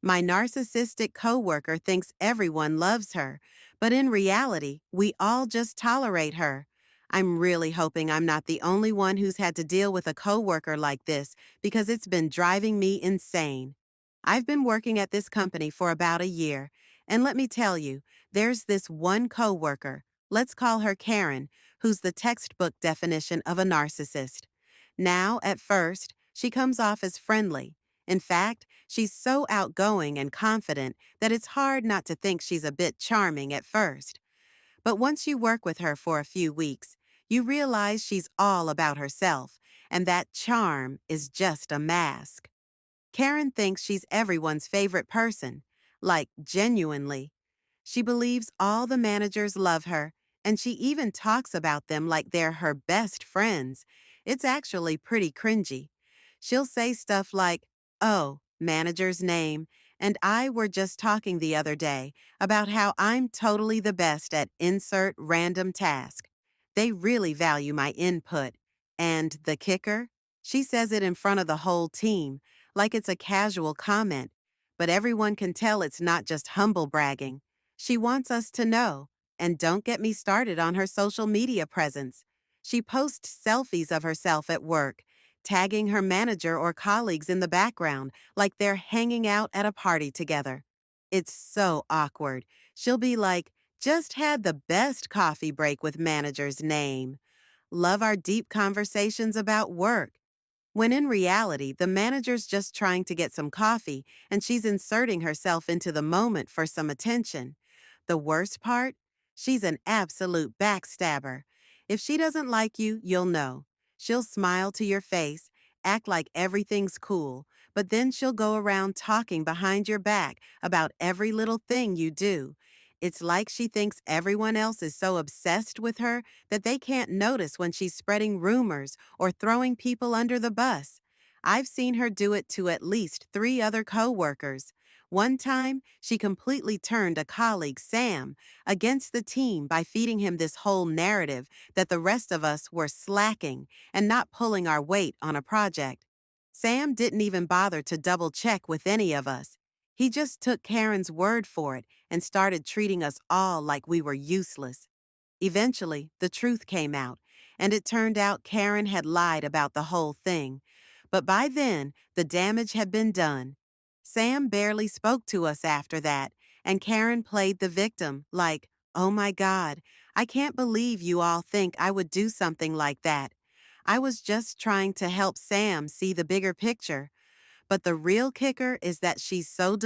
My narcissistic coworker thinks everyone loves her, but in reality, we all just tolerate her. I'm really hoping I'm not the only one who's had to deal with a coworker like this because it's been driving me insane. I've been working at this company for about a year, and let me tell you, there's this one coworker, let's call her Karen, who's the textbook definition of a narcissist. Now, at first, she comes off as friendly. In fact, she's so outgoing and confident that it's hard not to think she's a bit charming at first. But once you work with her for a few weeks, you realize she's all about herself, and that charm is just a mask. Karen thinks she's everyone's favorite person, like genuinely. She believes all the managers love her, and she even talks about them like they're her best friends. It's actually pretty cringy. She'll say stuff like, "Oh, manager's name, and I were just talking the other day about how I'm totally the best at insert random task. They really value my input." And the kicker? She says it in front of the whole team, like it's a casual comment, but everyone can tell it's not just humble bragging. She wants us to know. And don't get me started on her social media presence. She posts selfies of herself at work, tagging her manager or colleagues in the background like they're hanging out at a party together. It's so awkward. She'll be like, "Just had the best coffee break with manager's name. Love our deep conversations about work." When in reality, the manager's just trying to get some coffee and she's inserting herself into the moment for some attention. The worst part? She's an absolute backstabber. If she doesn't like you, you'll know. She'll smile to your face, act like everything's cool, but then she'll go around talking behind your back about every little thing you do. It's like she thinks everyone else is so obsessed with her that they can't notice when she's spreading rumors or throwing people under the bus. I've seen her do it to at least 3 other coworkers. One time, she completely turned a colleague, Sam, against the team by feeding him this whole narrative that the rest of us were slacking and not pulling our weight on a project. Sam didn't even bother to double check with any of us. He just took Karen's word for it and started treating us all like we were useless. Eventually, the truth came out, and it turned out Karen had lied about the whole thing. But by then, the damage had been done. Sam barely spoke to us after that, and Karen played the victim, like, "Oh my God, I can't believe you all think I would do something like that. I was just trying to help Sam see the bigger picture." But the real kicker is that she's so